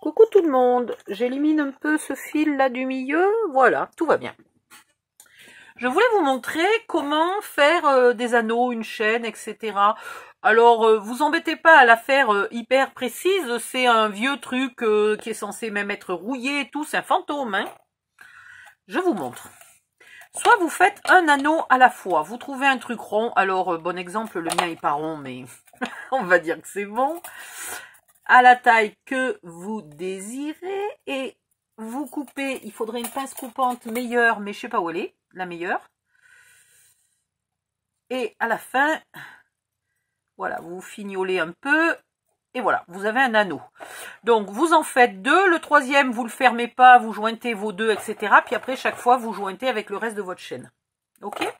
Coucou tout le monde, j'élimine un peu ce fil là du milieu, voilà, tout va bien. Je voulais vous montrer comment faire des anneaux, une chaîne, etc. Alors, vous embêtez pas à la faire hyper précise, c'est un vieux truc qui est censé même être rouillé et tout, c'est un fantôme, hein. Je vous montre. Soit vous faites un anneau à la fois, vous trouvez un truc rond, alors bon exemple, le mien est pas rond, mais on va dire que c'est bon, à la taille que vous désirez, et vous coupez, il faudrait une pince coupante meilleure, mais je sais pas où elle est, la meilleure. Et à la fin, voilà, vous fignolez un peu, et voilà, vous avez un anneau. Donc vous en faites deux, le troisième, vous le fermez pas, vous jointez vos deux, etc. Puis après, chaque fois, vous jointez avec le reste de votre chaîne. Ok?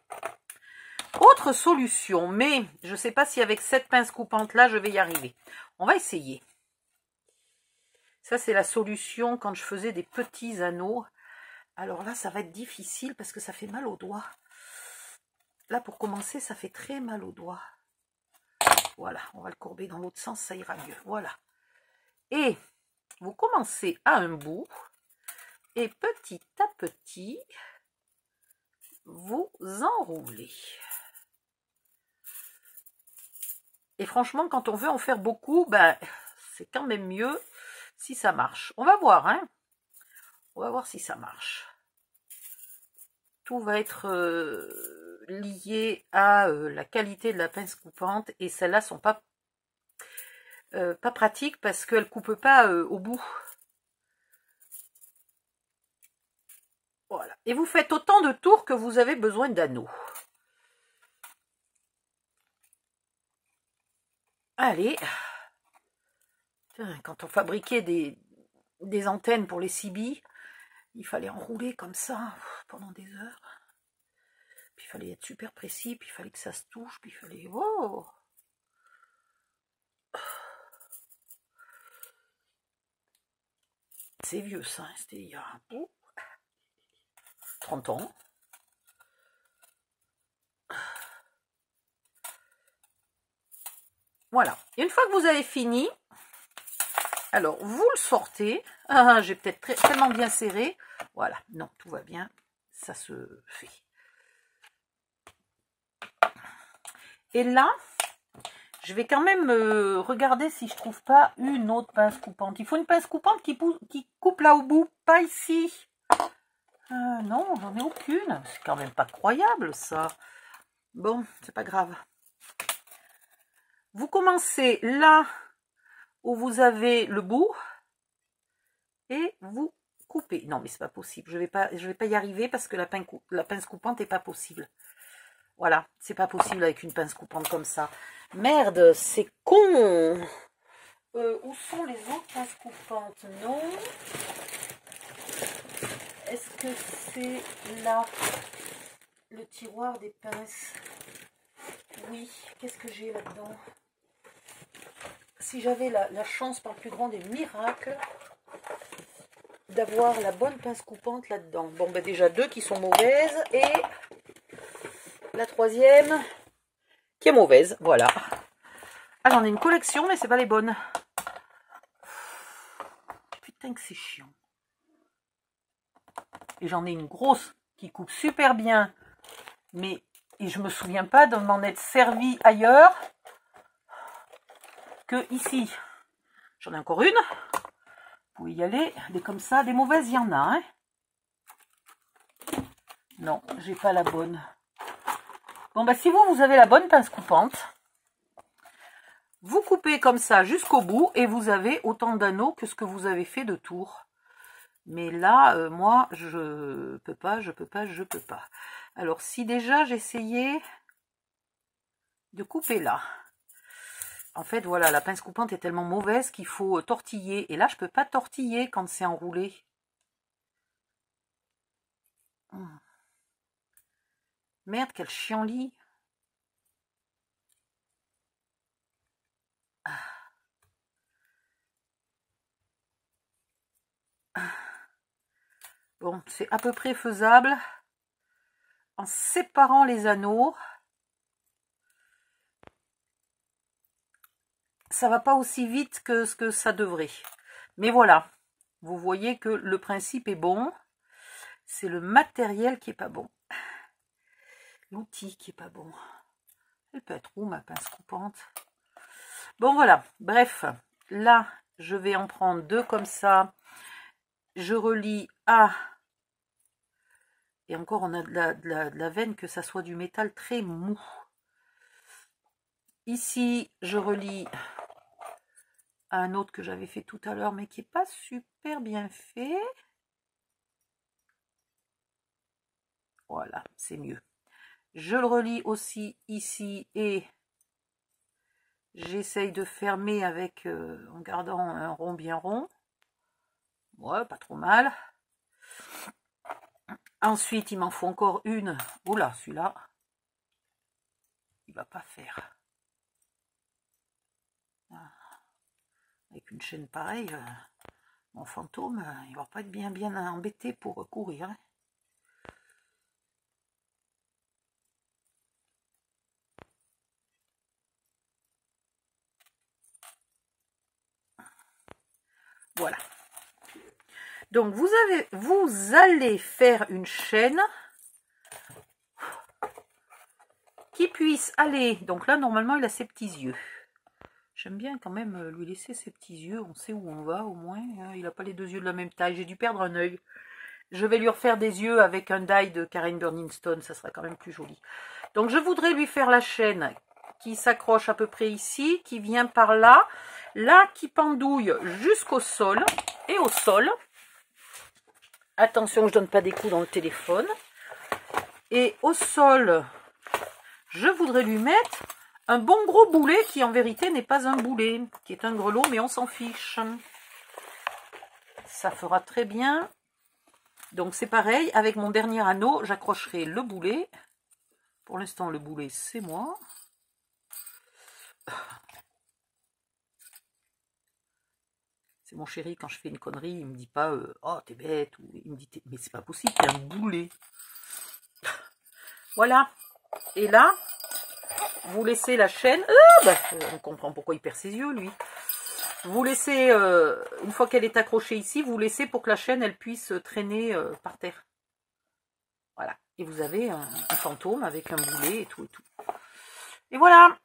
Autre solution, mais je sais pas si avec cette pince coupante là, je vais y arriver. On va essayer. Ça, c'est la solution quand je faisais des petits anneaux. Alors là, ça va être difficile parce que ça fait mal aux doigts. Là, pour commencer, ça fait très mal aux doigts. Voilà, on va le courber dans l'autre sens, ça ira mieux. Voilà. Et vous commencez à un bout. Et petit à petit, vous enroulez. Et franchement, quand on veut en faire beaucoup, ben, c'est quand même mieux si ça marche. On va voir, hein. On va voir si ça marche. Tout va être lié à la qualité de la pince coupante. Et celles-là sont pas pratiques parce qu'elles ne coupent pas au bout. Voilà. Et vous faites autant de tours que vous avez besoin d'anneaux. Allez. Quand on fabriquait des antennes pour les CB, il fallait enrouler comme ça pendant des heures. Puis il fallait être super précis, puis il fallait que ça se touche, puis il fallait... Oh, c'est vieux ça, c'était il y a 30 ans. Voilà. Et une fois que vous avez fini, alors vous le sortez. Ah, j'ai peut-être tellement bien serré. Voilà, non, tout va bien. Ça se fait. Et là, je vais quand même regarder si je trouve pas une autre pince coupante. Il faut une pince coupante qui coupe là au bout, pas ici. Non, j'en ai aucune. C'est quand même pas croyable ça. Bon, c'est pas grave. Vous commencez là où vous avez le bout et vous coupez. Non, mais c'est pas possible. Je vais pas y arriver parce que la pince coupante est pas possible. Voilà, c'est pas possible avec une pince coupante comme ça. Merde, c'est con. Où sont les autres pinces coupantes? Non. Est-ce que c'est là le tiroir des pinces? Oui. Qu'est-ce que j'ai là-dedans? Si j'avais la chance par le plus grand des miracles d'avoir la bonne pince coupante là-dedans. Bon, ben déjà deux qui sont mauvaises et la troisième qui est mauvaise. Voilà. Ah, j'en ai une collection, mais c'est pas les bonnes. Putain que c'est chiant. Et j'en ai une grosse qui coupe super bien, mais et je me souviens pas de m'en être servi ailleurs que ici. J'en ai encore une. Vous pouvez y aller. Des comme ça, des mauvaises, il y en a. Hein. Non, j'ai pas la bonne. Bon, bah si vous avez la bonne pince coupante, vous coupez comme ça jusqu'au bout et vous avez autant d'anneaux que ce que vous avez fait de tours. Mais là, moi, je peux pas. Alors, si déjà j'essayais de couper là. En fait, voilà, la pince coupante est tellement mauvaise qu'il faut tortiller. Et là, je peux pas tortiller quand c'est enroulé. Merde, quel chienlit. Bon, c'est à peu près faisable. En séparant les anneaux. Ça va pas aussi vite que ce que ça devrait. Mais voilà. Vous voyez que le principe est bon. C'est le matériel qui est pas bon. L'outil qui est pas bon. Elle peut être où ma pince coupante? Bon voilà, bref. Là, je vais en prendre 2 comme ça. Je relie à... Et encore, on a de la veine, que ça soit du métal très mou. Ici, je relie à un autre que j'avais fait tout à l'heure, mais qui n'est pas super bien fait. Voilà, c'est mieux. Je le relie aussi ici et j'essaye de fermer avec en gardant un rond bien rond. Ouais, pas trop mal. Ensuite, il m'en faut encore une. Oula, celui-là, il va pas faire. Avec une chaîne pareille, mon fantôme, il va pas être bien embêté pour courir. Hein. Voilà. Donc vous allez faire une chaîne qui puisse aller. Donc là, normalement, il a ses petits yeux. J'aime bien quand même lui laisser ses petits yeux. On sait où on va au moins. Il n'a pas les 2 yeux de la même taille. J'ai dû perdre un œil. Je vais lui refaire des yeux avec un die de Karen Burning-Stone. Ça sera quand même plus joli. Donc je voudrais lui faire la chaîne qui s'accroche à peu près ici, qui vient par là. Là, qui pendouille jusqu'au sol. Et au sol, attention que je ne donne pas des coups dans le téléphone. Et au sol, je voudrais lui mettre un bon gros boulet qui en vérité n'est pas un boulet, qui est un grelot, mais on s'en fiche. Ça fera très bien. Donc c'est pareil, avec mon dernier anneau, j'accrocherai le boulet. Pour l'instant, le boulet, c'est moi. C'est mon chéri, quand je fais une connerie, il me dit pas oh t'es bête, ou il me dit mais c'est pas possible, il y a un boulet. Voilà. Et là, vous laissez la chaîne. On comprend pourquoi il perd ses yeux, lui. Vous laissez, une fois qu'elle est accrochée ici, vous laissez pour que la chaîne, elle puisse traîner par terre. Voilà. Et vous avez un fantôme avec un boulet et tout et tout. Et voilà.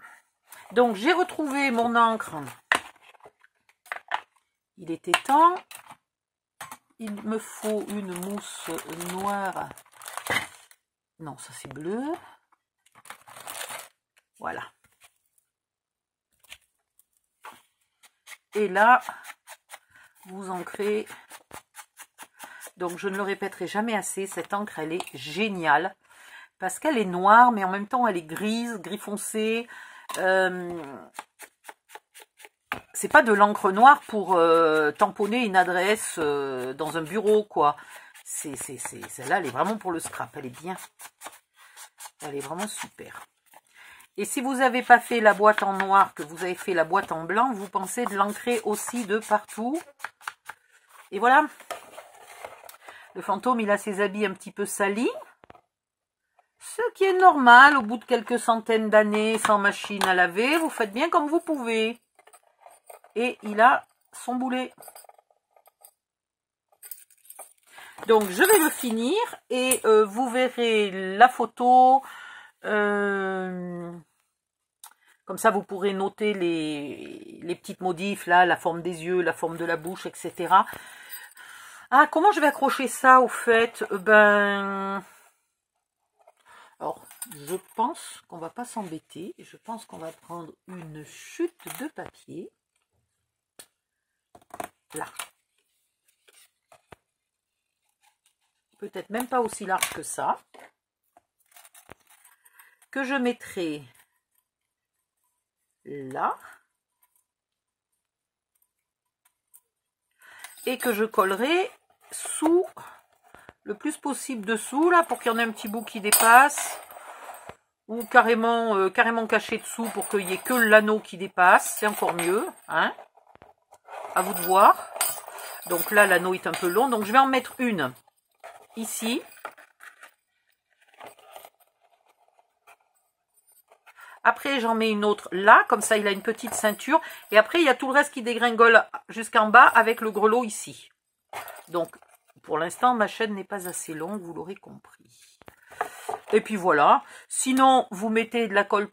Donc, j'ai retrouvé mon encre. Il était temps. Il me faut une mousse noire. Non, ça c'est bleu. Voilà. Et là, vous ancrez. Donc, je ne le répéterai jamais assez. Cette encre, elle est géniale. Parce qu'elle est noire, mais en même temps, elle est grise, gris foncé. C'est pas de l'encre noire pour tamponner une adresse dans un bureau, quoi. Celle-là, elle est vraiment pour le scrap. Elle est bien. Elle est vraiment super. Et si vous n'avez pas fait la boîte en noir, que vous avez fait la boîte en blanc, vous pensez de l'ancrer aussi de partout. Et voilà. Le fantôme, il a ses habits un petit peu salis. Ce qui est normal, au bout de quelques centaines d'années sans machine à laver, vous faites bien comme vous pouvez. Et il a son boulet. Donc, je vais le finir et vous verrez la photo. Comme ça, vous pourrez noter les petites modifs, là, la forme des yeux, la forme de la bouche, etc. Ah, comment je vais accrocher ça, au fait? Alors, je pense qu'on va pas s'embêter. Je pense qu'on va prendre une chute de papier. Là. Peut-être même pas aussi large que ça. Que je mettrai là. Et que je collerai sous, le plus possible dessous, là, pour qu'il y en ait un petit bout qui dépasse. Ou carrément, carrément caché dessous pour qu'il n'y ait que l'anneau qui dépasse. C'est encore mieux, hein. À vous de voir. Donc là, l'anneau est un peu long. Donc je vais en mettre une ici. Après, j'en mets une autre là. Comme ça, il a une petite ceinture. Et après, il y a tout le reste qui dégringole jusqu'en bas avec le grelot ici. Donc, pour l'instant, ma chaîne n'est pas assez longue, vous l'aurez compris. Et puis voilà. Sinon, vous mettez de la colle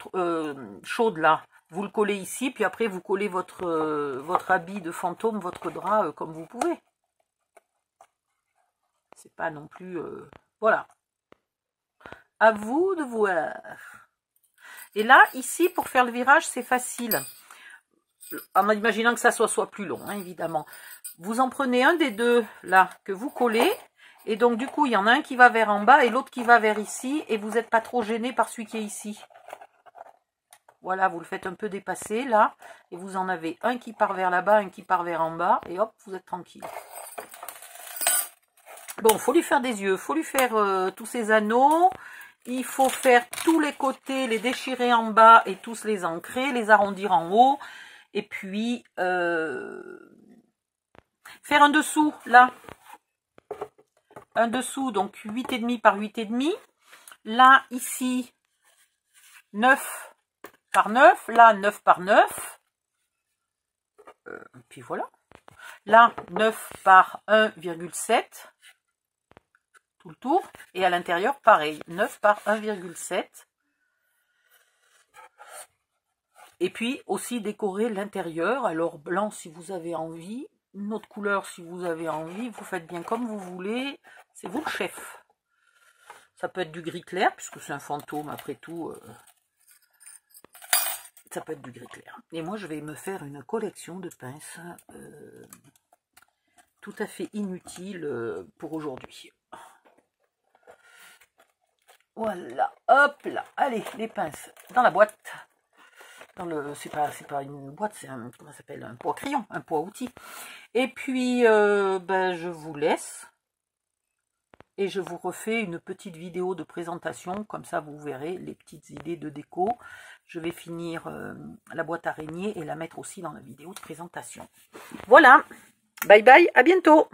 chaude là. Vous le collez ici, puis après vous collez votre habit de fantôme, votre drap, comme vous pouvez. C'est pas non plus... voilà. À vous de voir. Et là, ici, pour faire le virage, c'est facile. En imaginant que ça soit plus long, hein, évidemment. Vous en prenez un des deux, là, que vous collez. Et donc, du coup, il y en a un qui va vers en bas et l'autre qui va vers ici. Et vous n'êtes pas trop gêné par celui qui est ici. Voilà, vous le faites un peu dépasser, là. Et vous en avez un qui part vers là-bas, un qui part vers en bas. Et hop, vous êtes tranquille. Bon, il faut lui faire des yeux. Il faut lui faire tous ces anneaux. Il faut faire tous les côtés, les déchirer en bas et tous les ancrer, les arrondir en haut. Et puis, faire un dessous, là. Un dessous, donc 8,5 par 8,5. Là, ici, 9 par 9, là 9 par 9, puis voilà, là 9 par 1,7, tout le tour, et à l'intérieur pareil, 9 par 1,7, et puis aussi décorer l'intérieur, alors blanc si vous avez envie, une autre couleur si vous avez envie, vous faites bien comme vous voulez, c'est vous le chef. Ça peut être du gris clair, puisque c'est un fantôme après tout, ça peut être du gris clair. Et moi, je vais me faire une collection de pinces tout à fait inutile pour aujourd'hui. Voilà, hop là. Allez, les pinces dans la boîte. C'est pas une boîte, c'est un, comment ça s'appelle, un pot à crayon, un pot à outils. Et puis, je vous laisse. Et je vous refais une petite vidéo de présentation, comme ça vous verrez les petites idées de déco. Je vais finir la boîte araignée et la mettre aussi dans la vidéo de présentation. Voilà, bye bye, à bientôt.